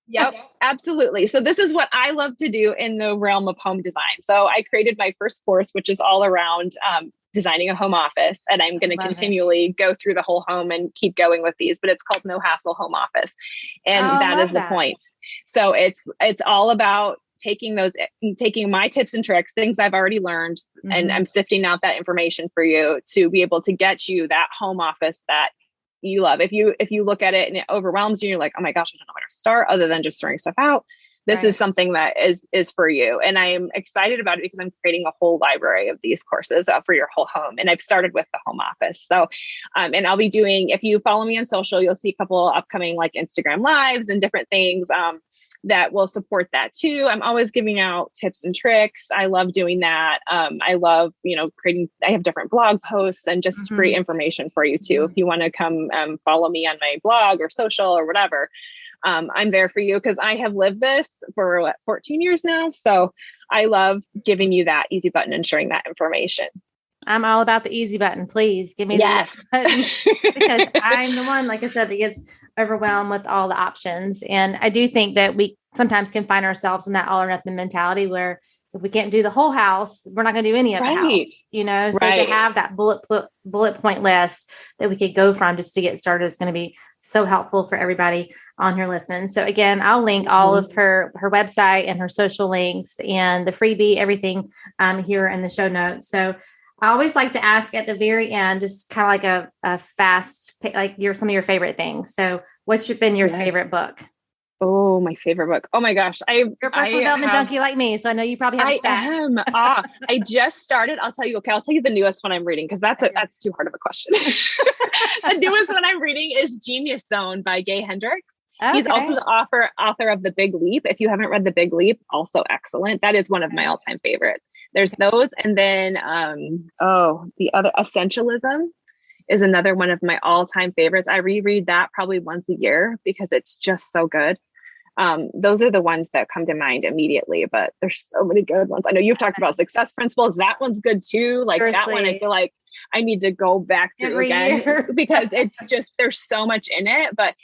Yep, absolutely. So this is what I love to do in the realm of home design. So I created my first course, which is all around designing a home office. And I'm going to continually go through the whole home and keep going with these, but it's called No Hassle Home Office. And that is the point. So it's all about taking my tips and tricks, things I've already learned, and I'm sifting out that information for you to be able to get you that home office that you love. If you look at it and it overwhelms you, you're like, oh my gosh, I don't know where to start other than just throwing stuff out. This is something that is for you. And I'm excited about it because I'm creating a whole library of these courses for your whole home. And I've started with the home office. So, and I'll be doing, if you follow me on social, you'll see a couple upcoming Instagram lives and different things that will support that too. I'm always giving out tips and tricks. I love doing that. I love, creating, I have different blog posts and just free information for you too. If you want to come follow me on my blog or social or whatever, I'm there for you because I have lived this for 14 years now. So I love giving you that easy button and sharing that information. I'm all about the easy button. Please give me the button because I'm the one, like I said, that gets overwhelmed with all the options. And I do think that we sometimes can find ourselves in that all or nothing mentality where if we can't do the whole house, we're not going to do any of the house, So to have that bullet point list that we could go from just to get started is going to be so helpful for everybody on here listening. So again, I'll link all of her website and her social links and the freebie, everything here in the show notes. So I always like to ask at the very end, just kind of like a fast, like some of your favorite things. So what's been your favorite book? Oh, my favorite book. Oh my gosh. You're a personal development junkie like me. So I know you probably have a stack. I am. I just started. I'll tell you the newest one I'm reading because that's too hard of a question. The newest one I'm reading is Genius Zone by Gay Hendricks. Okay. He's also the author of The Big Leap. If you haven't read The Big Leap, also excellent. That is one of my all-time favorites. There's those. And then, the other, Essentialism is another one of my all-time favorites. I reread that probably once a year because it's just so good. Those are the ones that come to mind immediately, but there's so many good ones. I know you've talked about Success Principles. That one's good too. That one, I feel like I need to go back through again because it's just, there's so much in it. But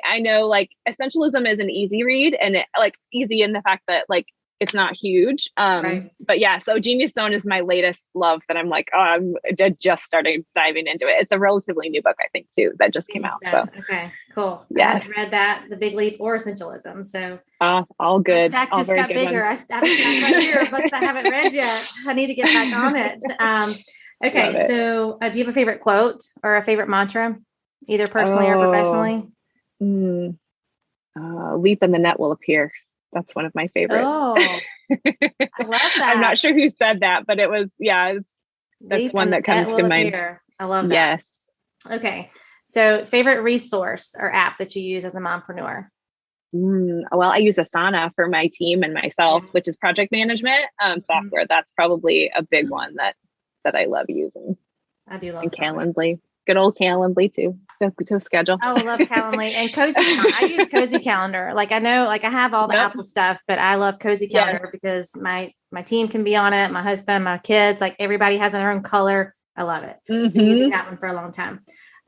I know Essentialism is an easy read and easy in the fact that it's not huge. Right. But yeah, so Genius Zone is my latest love that I'm like, oh, I'm just starting diving into it. It's a relatively new book, I think, too, that just came out. So okay, cool. Yes. I haven't read that, The Big Leap or Essentialism. So all good. My stack just got bigger. I have a stack right here of books I haven't read yet. I need to get back on it. Okay, so do you have a favorite quote or a favorite mantra, either personally or professionally? Leap and the net will appear. That's one of my favorites. Oh, I love that. I'm not sure who said that, but it was, that's one that comes to mind. I love that. Yes. Okay. So favorite resource or app that you use as a mompreneur? Well, I use Asana for my team and myself, which is project management software. That's probably a big one that I love using. I do love Calendly. Good old Calendly too. To schedule. Oh, I love Calendly and Cozy. I use Cozy Calendar. Like I know, like I have all the Apple stuff, but I love Cozy Calendar because my team can be on it. My husband, my kids, like everybody has their own color. I love it. I've been using that one for a long time.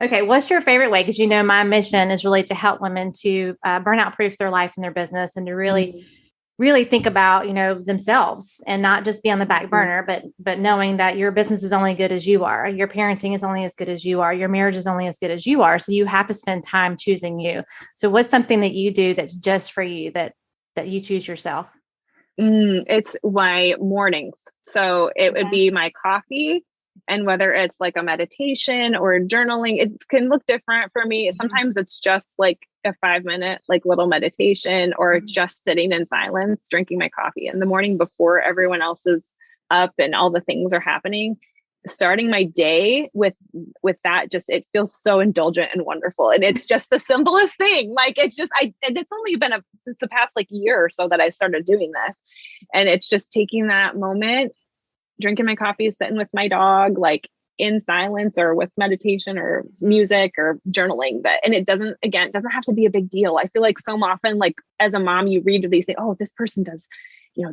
Okay. What's your favorite way? Because my mission is really to help women to burnout proof their life and their business and to really think about, themselves and not just be on the back burner, but knowing that your business is only good as you are. Your parenting is only as good as you are. Your marriage is only as good as you are. So you have to spend time choosing you. So what's something that you do that's just for you that you choose yourself? It's my mornings. So it would be my coffee. And whether it's like a meditation or journaling, it can look different for me. Sometimes it's just like a 5-minute, like little meditation, or just sitting in silence, drinking my coffee in the morning before everyone else is up and all the things are happening. Starting my day with that, it feels so indulgent and wonderful. And it's just the simplest thing. Like it's just, and it's only been since the past like year or so that I started doing this. And it's just taking that moment, drinking my coffee, sitting with my dog, like in silence or with meditation or music or journaling. And it doesn't have to be a big deal. I feel like so often, like as a mom, you read these things, oh, this person does,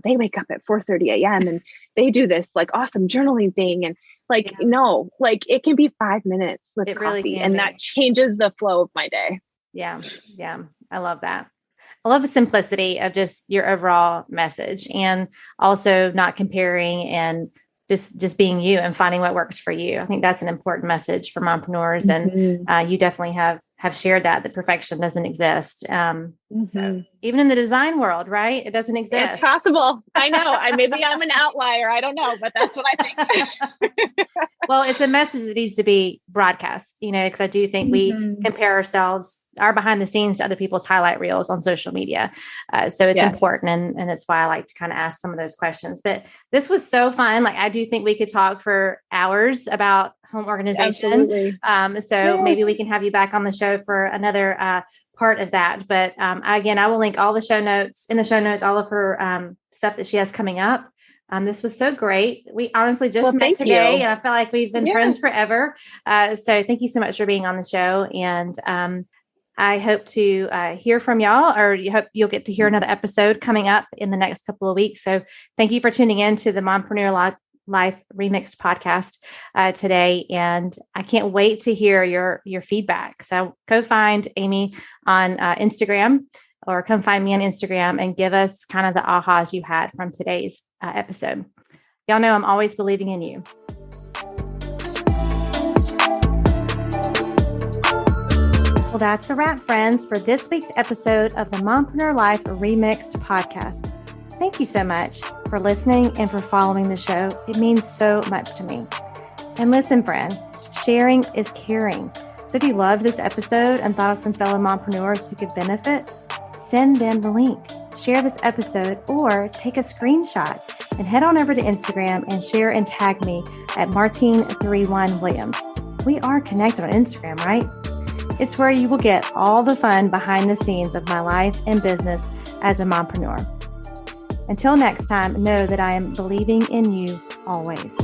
they wake up at 4:30 a.m. and they do this like awesome journaling thing. And like, no, like it can be 5 minutes with coffee and that changes the flow of my day. Yeah. Yeah. I love that. I love the simplicity of just your overall message and also not comparing and just being you and finding what works for you. I think that's an important message for mompreneurs. And you definitely have shared that perfection doesn't exist. So even in the design world, right? It doesn't exist. It's possible. I know. Maybe I'm an outlier. I don't know, but that's what I think. Well, it's a message that needs to be broadcast, because I do think we compare ourselves, our behind the scenes to other people's highlight reels on social media. So it's important. And that's why I like to kind of ask some of those questions, but this was so fun. Like, I do think we could talk for hours about home organization. So maybe we can have you back on the show for another part of that. But again, I will link all the show notes, all of her stuff that she has coming up. This was so great. We honestly just met today, and I feel like we've been friends forever. So thank you so much for being on the show. And I hope to hear from y'all, or you hope you'll get to hear another episode coming up in the next couple of weeks. So thank you for tuning in to the Mompreneur Life Remixed podcast today. And I can't wait to hear your feedback. So go find Amy on Instagram, or come find me on Instagram and give us kind of the ahas you had from today's episode. Y'all know I'm always believing in you. Well, that's a wrap, friends, for this week's episode of the Mompreneur Life Remixed podcast. Thank you so much for listening and for following the show. It means so much to me. And listen, friend, sharing is caring. So if you loved this episode and thought of some fellow mompreneurs who could benefit, send them the link. Share this episode or take a screenshot and head on over to Instagram and share and tag me at Martine31Williams. We are connected on Instagram, right? It's where you will get all the fun behind the scenes of my life and business as a mompreneur. Until next time, know that I am believing in you always.